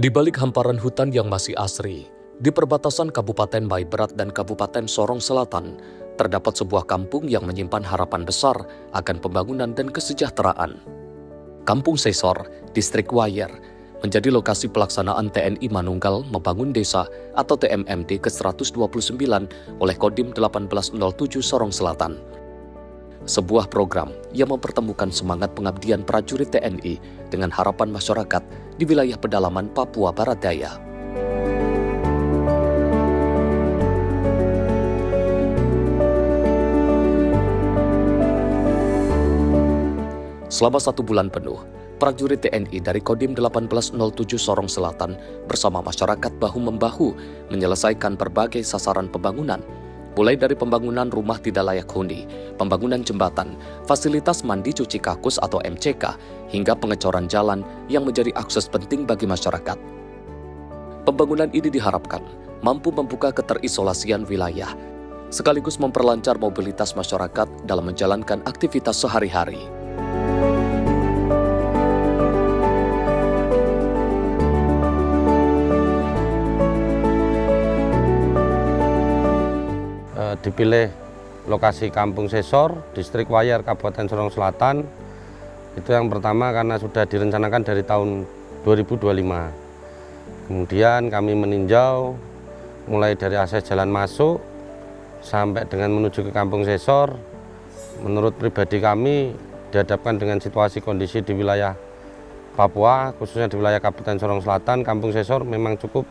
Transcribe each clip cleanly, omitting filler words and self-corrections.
Di balik hamparan hutan yang masih asri, di perbatasan Kabupaten Maiberat dan Kabupaten Sorong Selatan, terdapat sebuah kampung yang menyimpan harapan besar akan pembangunan dan kesejahteraan. Kampung Sesor, Distrik Wayer, menjadi lokasi pelaksanaan TNI Manunggal Membangun Desa atau TMMD ke-129 oleh Kodim 1807 Sorong Selatan. Sebuah program yang mempertemukan semangat pengabdian prajurit TNI dengan harapan masyarakat di wilayah pedalaman Papua Barat Daya. Selama 1 bulan penuh, prajurit TNI dari Kodim 1807 Sorong Selatan bersama masyarakat bahu-membahu menyelesaikan berbagai sasaran pembangunan, mulai dari pembangunan rumah tidak layak huni, pembangunan jembatan, fasilitas mandi cuci kakus atau MCK, hingga pengecoran jalan yang menjadi akses penting bagi masyarakat. Pembangunan ini diharapkan mampu membuka keterisolasian wilayah, sekaligus memperlancar mobilitas masyarakat dalam menjalankan aktivitas sehari-hari. Dipilih lokasi Kampung Sesor, Distrik Wayer, Kabupaten Sorong Selatan. Itu yang pertama karena sudah direncanakan dari tahun 2025. Kemudian kami meninjau mulai dari akses jalan masuk sampai dengan menuju ke Kampung Sesor. Menurut pribadi kami dihadapkan dengan situasi kondisi di wilayah Papua, khususnya di wilayah Kabupaten Sorong Selatan, Kampung Sesor memang cukup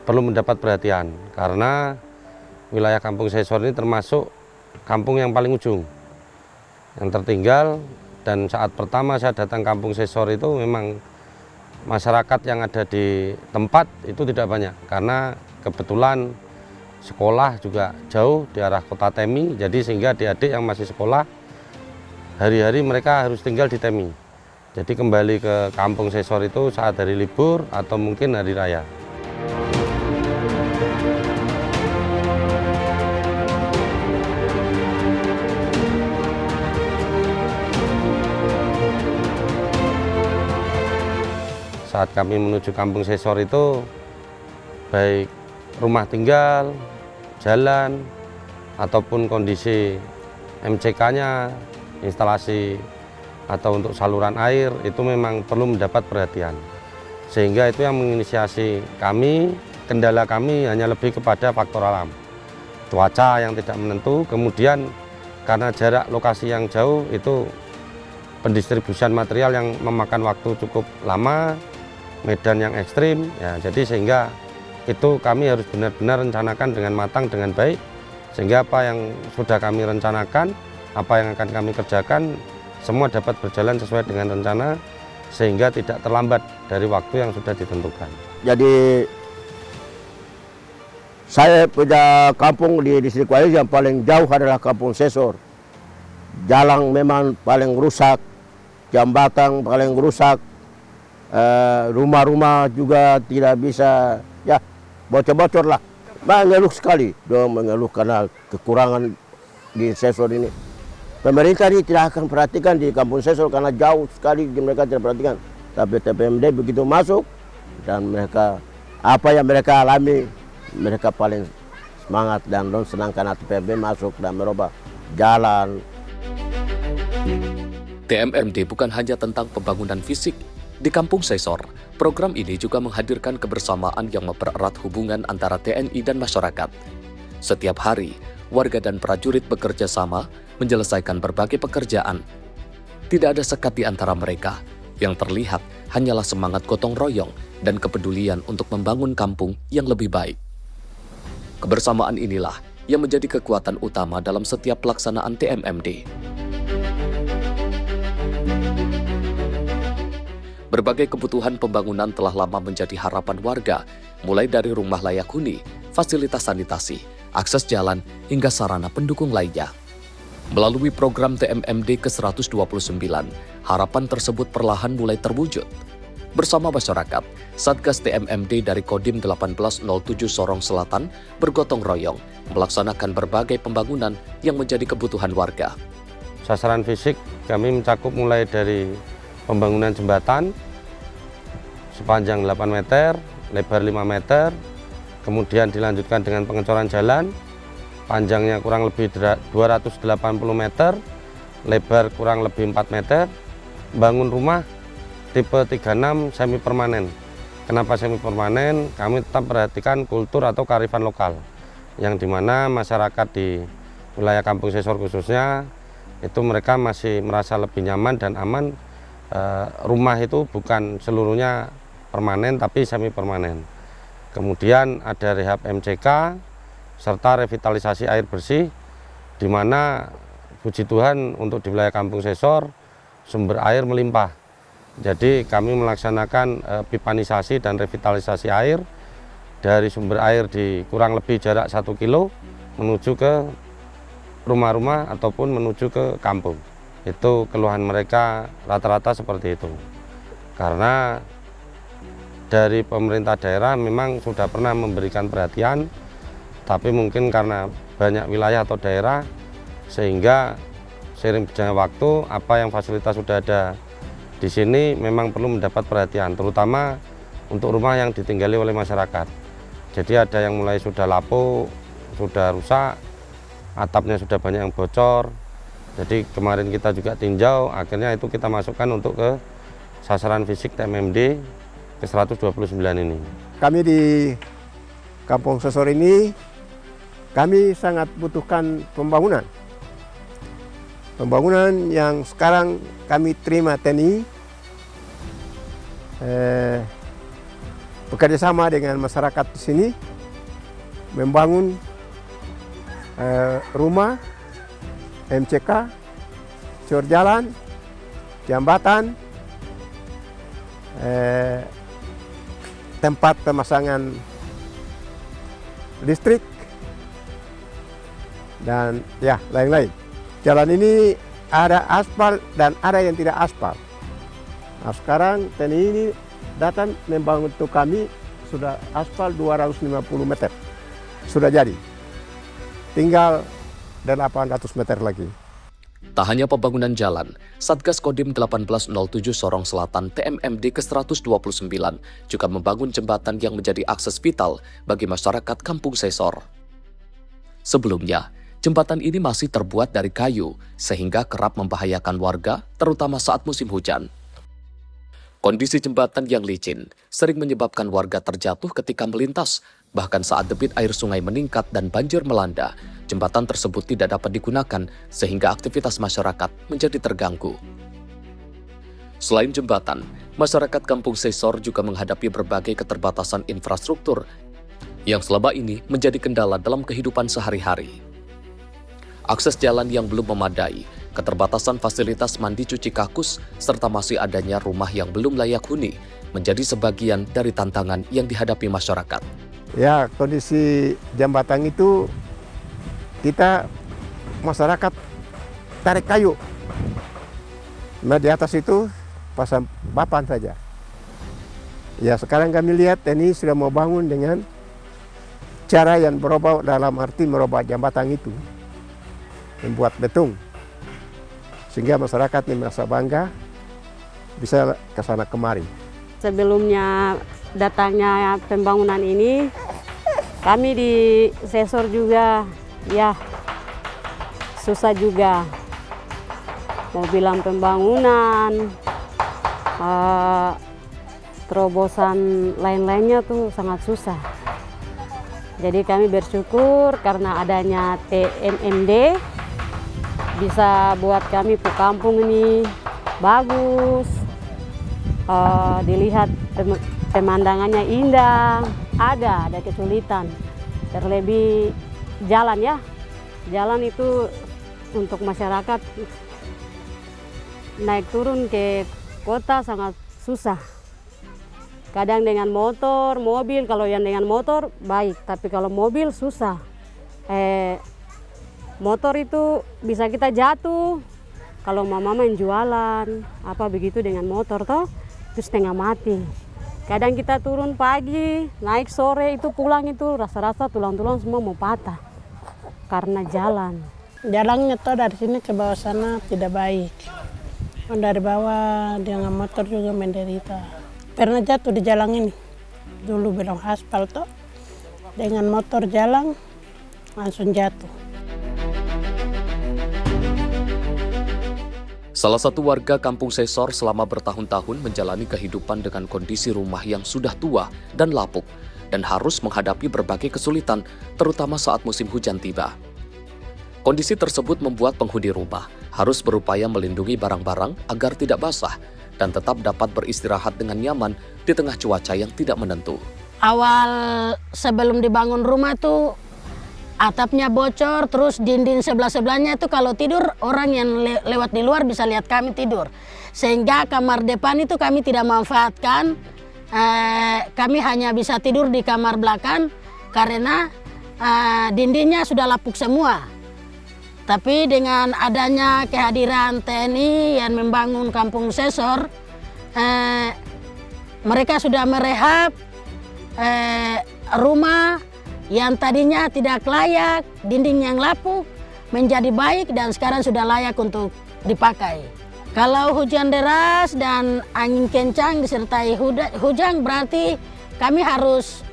perlu mendapat perhatian karena wilayah Kampung Sesor ini termasuk kampung yang paling ujung, yang tertinggal. Dan saat pertama saya datang Kampung Sesor itu memang masyarakat yang ada di tempat itu tidak banyak, karena kebetulan sekolah juga jauh di arah kota Temi, jadi sehingga adik-adik yang masih sekolah hari-hari mereka harus tinggal di Temi. Jadi kembali ke Kampung Sesor itu saat hari libur atau mungkin hari raya. Saat kami menuju Kampung Sesor itu, baik rumah tinggal, jalan, ataupun kondisi MCK-nya, instalasi atau untuk saluran air, itu memang perlu mendapat perhatian. Sehingga itu yang menginisiasi kami, kendala kami hanya lebih kepada faktor alam. Cuaca yang tidak menentu, kemudian karena jarak lokasi yang jauh, itu pendistribusian material yang memakan waktu cukup lama, medan yang ekstrim, ya, jadi sehingga itu kami harus benar-benar rencanakan dengan matang, dengan baik, sehingga apa yang sudah kami rencanakan, apa yang akan kami kerjakan, semua dapat berjalan sesuai dengan rencana, sehingga tidak terlambat dari waktu yang sudah ditentukan. Jadi saya punya kampung di Distrik Wayer yang paling jauh adalah Kampung Sesor. Jalan memang paling rusak, jembatan paling rusak, rumah-rumah juga tidak bisa, ya bocor-bocor lah. Mengeluh sekali, dong mengeluh karena kekurangan di Sesor ini. Pemerintah ini tidak akan perhatikan di Kampung Sesor karena jauh sekali mereka tidak perhatikan. Tapi TPMD begitu masuk dan mereka apa yang mereka alami, mereka paling semangat dan senang karena TPMD masuk dan merubah jalan. TMMD bukan hanya tentang pembangunan fisik. Di Kampung Sesor, program ini juga menghadirkan kebersamaan yang mempererat hubungan antara TNI dan masyarakat. Setiap hari, warga dan prajurit bekerja sama menyelesaikan berbagai pekerjaan. Tidak ada sekat di antara mereka. Yang terlihat hanyalah semangat gotong royong dan kepedulian untuk membangun kampung yang lebih baik. Kebersamaan inilah yang menjadi kekuatan utama dalam setiap pelaksanaan TMMD. Berbagai kebutuhan pembangunan telah lama menjadi harapan warga, mulai dari rumah layak huni, fasilitas sanitasi, akses jalan, hingga sarana pendukung lainnya. Melalui program TMMD ke-129, harapan tersebut perlahan mulai terwujud. Bersama masyarakat, Satgas TMMD dari Kodim 1807 Sorong Selatan bergotong royong melaksanakan berbagai pembangunan yang menjadi kebutuhan warga. Sasaran fisik kami mencakup mulai dari pembangunan jembatan, sepanjang 8 meter, lebar 5 meter, kemudian dilanjutkan dengan pengecoran jalan, panjangnya kurang lebih 280 meter, lebar kurang lebih 4 meter, bangun rumah tipe 36 semi permanen. Kenapa semi permanen? Kami tetap perhatikan kultur atau kearifan lokal, yang dimana masyarakat di wilayah Kampung Sesor khususnya itu mereka masih merasa lebih nyaman dan aman. Rumah itu bukan seluruhnya permanen tapi semi permanen. Kemudian ada rehab MCK serta revitalisasi air bersih, di mana puji Tuhan untuk di wilayah Kampung Sesor sumber air melimpah. Jadi kami melaksanakan pipanisasi dan revitalisasi air dari sumber air di kurang lebih jarak 1 kilo menuju ke rumah-rumah ataupun menuju ke kampung. Itu keluhan mereka rata-rata seperti itu. Karena dari pemerintah daerah memang sudah pernah memberikan perhatian, tapi mungkin karena banyak wilayah atau daerah sehingga seiring berjalannya waktu apa yang fasilitas sudah ada di sini memang perlu mendapat perhatian, terutama untuk rumah yang ditinggali oleh masyarakat. Jadi ada yang mulai sudah lapuk, sudah rusak, atapnya sudah banyak yang bocor. Jadi kemarin kita juga tinjau, akhirnya itu kita masukkan untuk ke sasaran fisik TMMD ke 129 ini. Kami di Kampung Sesor ini, kami sangat butuhkan pembangunan. Pembangunan yang sekarang kami terima TNI, bekerja sama dengan masyarakat di sini, membangun rumah, MCK, cor jalan, jambatan, tempat pemasangan listrik, dan ya lain-lain. Jalan ini ada aspal dan ada yang tidak aspal. Nah, sekarang TNI ini datang membangun untuk kami sudah aspal 250 meter. Sudah jadi. Tinggal 800 meter lagi. Tak hanya pembangunan jalan, Satgas Kodim 1807 Sorong Selatan TMMD ke-129 juga membangun jembatan yang menjadi akses vital bagi masyarakat Kampung Sesor. Sebelumnya, jembatan ini masih terbuat dari kayu sehingga kerap membahayakan warga, terutama saat musim hujan. Kondisi jembatan yang licin sering menyebabkan warga terjatuh ketika melintas, bahkan saat debit air sungai meningkat dan banjir melanda, jembatan tersebut tidak dapat digunakan sehingga aktivitas masyarakat menjadi terganggu. Selain jembatan, masyarakat Kampung Sesor juga menghadapi berbagai keterbatasan infrastruktur yang selama ini menjadi kendala dalam kehidupan sehari-hari. Akses jalan yang belum memadai, keterbatasan fasilitas mandi cuci kakus, serta masih adanya rumah yang belum layak huni menjadi sebagian dari tantangan yang dihadapi masyarakat. Ya, kondisi jembatan itu kita masyarakat tarik kayu. Nah, di atas itu pasang papan saja. Ya, sekarang kami lihat ini sudah mau bangun dengan cara yang berubah, dalam arti merubah jembatan itu, membuat beton, sehingga masyarakat ini merasa bangga bisa ke sana kemari. Sebelumnya datangnya pembangunan ini, kami di Sesor juga ya susah juga. Mau bilang pembangunan, terobosan lain-lainnya tuh sangat susah. Jadi kami bersyukur karena adanya TMMD bisa buat kami ke kampung ini bagus, dilihat pemandangannya indah. Ada kesulitan, terlebih jalan ya. Jalan itu untuk masyarakat naik turun ke kota sangat susah. Kadang dengan motor, mobil, kalau yang dengan motor baik, tapi kalau mobil susah. Motor itu bisa kita jatuh, kalau mama main jualan, apa begitu dengan motor toh, itu setengah mati. Kadang kita turun pagi, naik sore, itu pulang itu rasa-rasa tulang-tulang semua mau patah karena jalan. Jalannya toh dari sini ke bawah sana tidak baik. Dari bawah dengan motor juga menderita. pernah jatuh di jalan ini. Dulu belum aspal toh. Dengan motor jalan langsung jatuh. Salah satu warga Kampung Sesor selama bertahun-tahun menjalani kehidupan dengan kondisi rumah yang sudah tua dan lapuk dan harus menghadapi berbagai kesulitan, terutama saat musim hujan tiba. Kondisi tersebut membuat penghuni rumah harus berupaya melindungi barang-barang agar tidak basah dan tetap dapat beristirahat dengan nyaman di tengah cuaca yang tidak menentu. Awal sebelum dibangun rumah tuh atapnya bocor, terus dinding sebelah-sebelahnya itu kalau tidur orang yang lewat di luar bisa lihat kami tidur. Sehingga kamar depan itu kami tidak manfaatkan, kami hanya bisa tidur di kamar belakang karena dindingnya sudah lapuk semua. Tapi dengan adanya kehadiran TNI yang membangun Kampung Sesor, mereka sudah merehab rumah yang tadinya tidak layak, dinding yang lapuk menjadi baik dan sekarang sudah layak untuk dipakai. Kalau hujan deras dan angin kencang disertai hujan berarti kami harus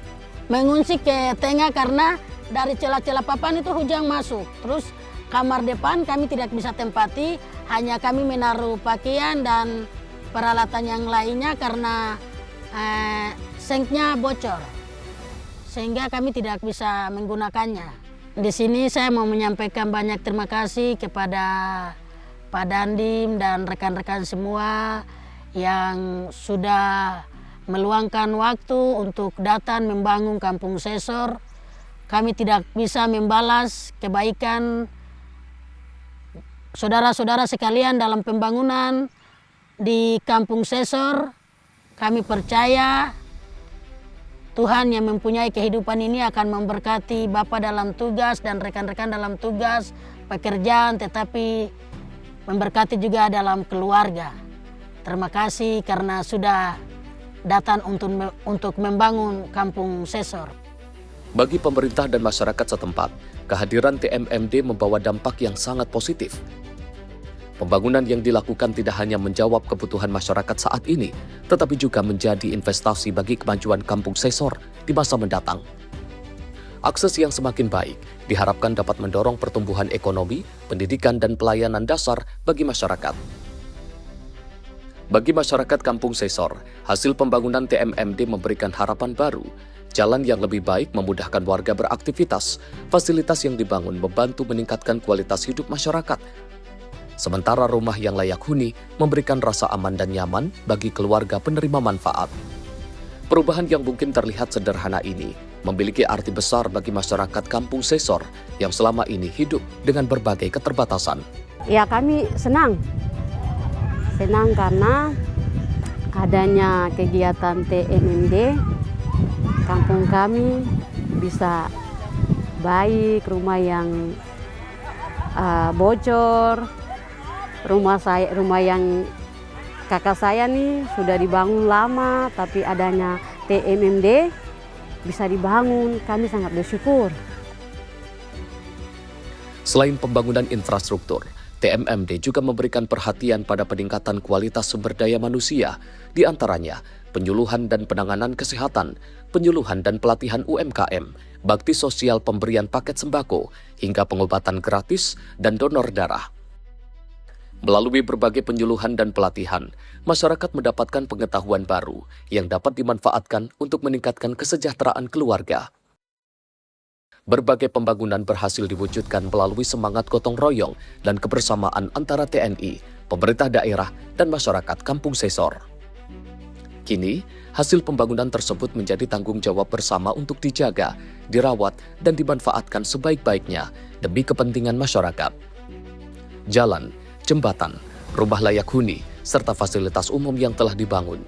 mengungsi ke tengah karena dari celah-celah papan itu hujan masuk. Terus kamar depan kami tidak bisa tempati, hanya kami menaruh pakaian dan peralatan yang lainnya karena sinknya bocor, sehingga kami tidak bisa menggunakannya. Di sini saya mau menyampaikan banyak terima kasih kepada Pak Dandim dan rekan-rekan semua yang sudah meluangkan waktu untuk datang membangun Kampung Sesor. Kami tidak bisa membalas kebaikan saudara-saudara sekalian dalam pembangunan di Kampung Sesor. Kami percaya Tuhan yang mempunyai kehidupan ini akan memberkati Bapak dalam tugas dan rekan-rekan dalam tugas pekerjaan, tetapi memberkati juga dalam keluarga. Terima kasih karena sudah datang untuk membangun Kampung Sesor. Bagi pemerintah dan masyarakat setempat, kehadiran TMMD membawa dampak yang sangat positif. Pembangunan yang dilakukan tidak hanya menjawab kebutuhan masyarakat saat ini, tetapi juga menjadi investasi bagi kemajuan Kampung Sesor di masa mendatang. Akses yang semakin baik diharapkan dapat mendorong pertumbuhan ekonomi, pendidikan, dan pelayanan dasar bagi masyarakat. Bagi masyarakat Kampung Sesor, hasil pembangunan TMMD memberikan harapan baru. Jalan yang lebih baik memudahkan warga beraktivitas, fasilitas yang dibangun membantu meningkatkan kualitas hidup masyarakat. Sementara rumah yang layak huni memberikan rasa aman dan nyaman bagi keluarga penerima manfaat. Perubahan yang mungkin terlihat sederhana ini memiliki arti besar bagi masyarakat Kampung Sesor yang selama ini hidup dengan berbagai keterbatasan. Ya kami senang karena adanya kegiatan TMMD, kampung kami bisa baik, rumah yang bocor, rumah yang kakak saya nih sudah dibangun lama, tapi adanya TMMD bisa dibangun, kami sangat bersyukur. Selain pembangunan infrastruktur, TMMD juga memberikan perhatian pada peningkatan kualitas sumber daya manusia, di antaranya penyuluhan dan penanganan kesehatan, penyuluhan dan pelatihan UMKM, bakti sosial pemberian paket sembako, hingga pengobatan gratis dan donor darah. Melalui berbagai penyuluhan dan pelatihan, masyarakat mendapatkan pengetahuan baru yang dapat dimanfaatkan untuk meningkatkan kesejahteraan keluarga. Berbagai pembangunan berhasil diwujudkan melalui semangat gotong royong dan kebersamaan antara TNI, pemerintah daerah, dan masyarakat Kampung Sesor. Kini, hasil pembangunan tersebut menjadi tanggung jawab bersama untuk dijaga, dirawat, dan dimanfaatkan sebaik-baiknya demi kepentingan masyarakat. Jalan, jembatan, rumah layak huni, serta fasilitas umum yang telah dibangun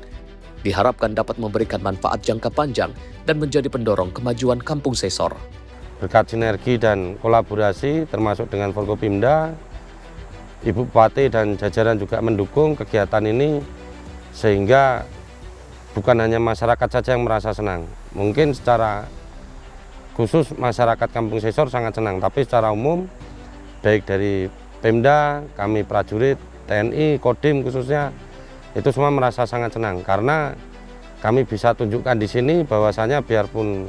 diharapkan dapat memberikan manfaat jangka panjang dan menjadi pendorong kemajuan Kampung Sesor. Berkat sinergi dan kolaborasi termasuk dengan Forkopimda, Ibu Bupati dan jajaran juga mendukung kegiatan ini sehingga bukan hanya masyarakat saja yang merasa senang. Mungkin secara khusus masyarakat Kampung Sesor sangat senang, tapi secara umum baik dari Pemda, kami prajurit, TNI, Kodim khususnya, itu semua merasa sangat senang karena kami bisa tunjukkan di sini bahwasanya biarpun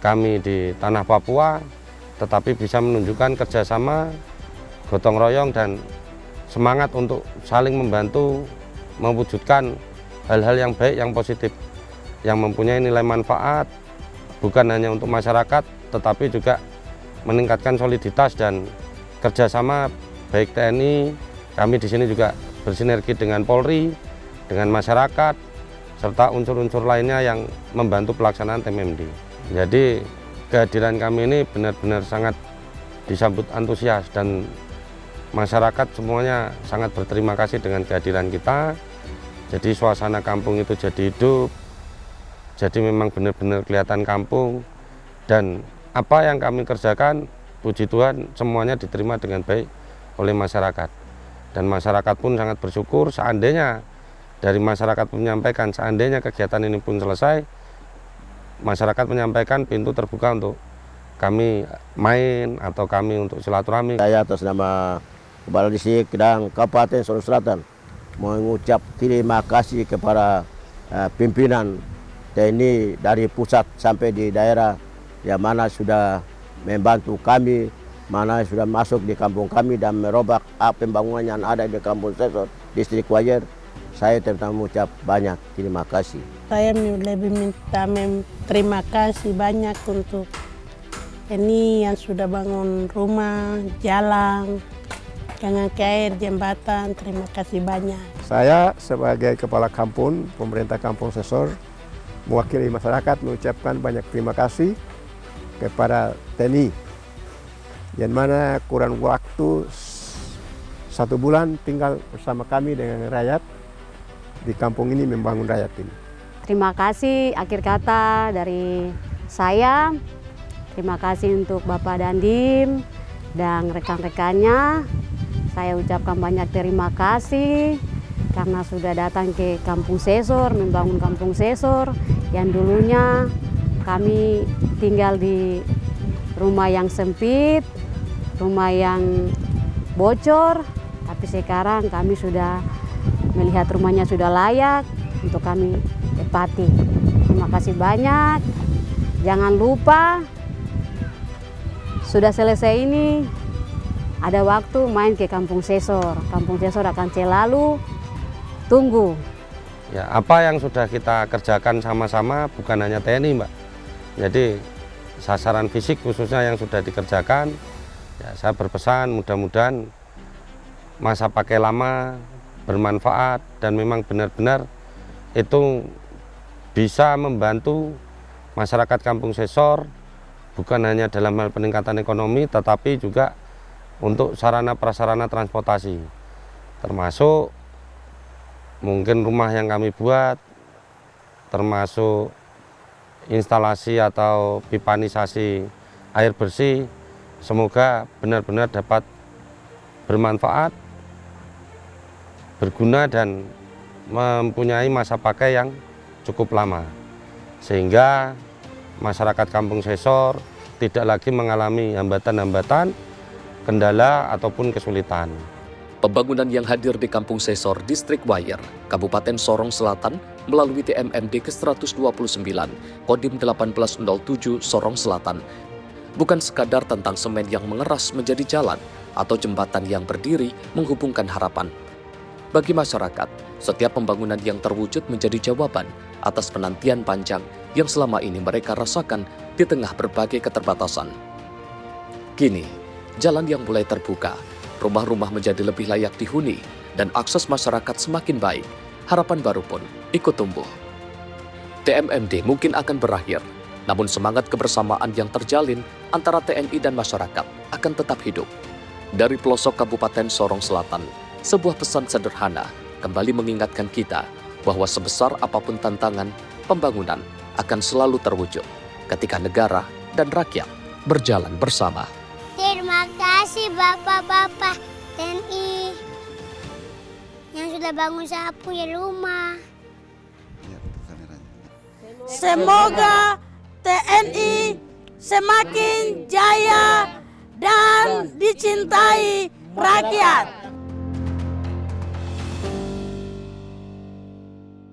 kami di tanah Papua, tetapi bisa menunjukkan kerjasama, gotong royong, dan semangat untuk saling membantu mewujudkan hal-hal yang baik, yang positif, yang mempunyai nilai manfaat, bukan hanya untuk masyarakat, tetapi juga meningkatkan soliditas dan kerjasama baik TNI, kami di sini juga bersinergi dengan Polri, dengan masyarakat, serta unsur-unsur lainnya yang membantu pelaksanaan TMMD. Jadi kehadiran kami ini benar-benar sangat disambut antusias dan masyarakat semuanya sangat berterima kasih dengan kehadiran kita. Jadi suasana kampung itu jadi hidup, jadi memang benar-benar kelihatan kampung, dan apa yang kami kerjakan, puji Tuhan semuanya diterima dengan baik oleh masyarakat. Dan masyarakat pun sangat bersyukur seandainya dari masyarakat menyampaikan seandainya kegiatan ini pun selesai, masyarakat menyampaikan pintu terbuka untuk kami main atau kami untuk silaturahmi. Saya atas nama Kepala Distrik dan Kabupaten Sorong Selatan mengucap terima kasih kepada pimpinan TNI dari pusat sampai di daerah yang mana sudah membantu kami, mana sudah masuk di kampung kami dan merubah pembangunan yang ada di Kampung Sesor, Distrik Wayer. Saya terutama mengucap banyak terima kasih. Saya lebih minta terima kasih banyak untuk ini yang sudah bangun rumah, jalan, jangan air, jembatan. Terima kasih banyak. Saya sebagai Kepala Kampung, pemerintah Kampung Sesor, mewakili masyarakat mengucapkan banyak terima kasih kepada TNI, yang mana kurang waktu 1 bulan tinggal bersama kami dengan rakyat di kampung ini membangun rakyat ini. Terima kasih, akhir kata dari saya. Terima kasih untuk Bapak Dandim dan rekan-rekannya. Saya ucapkan banyak terima kasih karena sudah datang ke Kampung Sesor, membangun Kampung Sesor yang dulunya kami tinggal di rumah yang sempit, rumah yang bocor, tapi sekarang kami sudah melihat rumahnya sudah layak untuk kami tepati. Terima kasih banyak. Jangan lupa sudah selesai ini ada waktu main ke Kampung Sesor. Kampung Sesor akan selalu tunggu. Ya, apa yang sudah kita kerjakan sama-sama bukan hanya TNI, Mbak. Jadi sasaran fisik khususnya yang sudah dikerjakan, ya, saya berpesan mudah-mudahan masa pakai lama bermanfaat dan memang benar-benar itu bisa membantu masyarakat Kampung Sesor bukan hanya dalam hal peningkatan ekonomi tetapi juga untuk sarana prasarana transportasi, termasuk mungkin rumah yang kami buat, termasuk instalasi atau pipanisasi air bersih, semoga benar-benar dapat bermanfaat, berguna dan mempunyai masa pakai yang cukup lama, sehingga masyarakat Kampung Sesor tidak lagi mengalami hambatan-hambatan, kendala ataupun kesulitan. Pembangunan yang hadir di Kampung Sesor, Distrik Wayer, Kabupaten Sorong Selatan melalui TMMD ke-129, Kodim 1807 Sorong Selatan, bukan sekadar tentang semen yang mengeras menjadi jalan atau jembatan yang berdiri menghubungkan harapan. Bagi masyarakat, setiap pembangunan yang terwujud menjadi jawaban atas penantian panjang yang selama ini mereka rasakan di tengah berbagai keterbatasan. Kini, jalan yang mulai terbuka, rumah-rumah menjadi lebih layak dihuni, dan akses masyarakat semakin baik, harapan baru pun ikut tumbuh. TMMD mungkin akan berakhir, namun semangat kebersamaan yang terjalin antara TNI dan masyarakat akan tetap hidup. Dari pelosok Kabupaten Sorong Selatan, sebuah pesan sederhana kembali mengingatkan kita bahwa sebesar apapun tantangan, pembangunan akan selalu terwujud ketika negara dan rakyat berjalan bersama. Terima kasih Bapak-Bapak TNI yang sudah bangun saya punya rumah. Semoga TNI semakin jaya dan dicintai rakyat.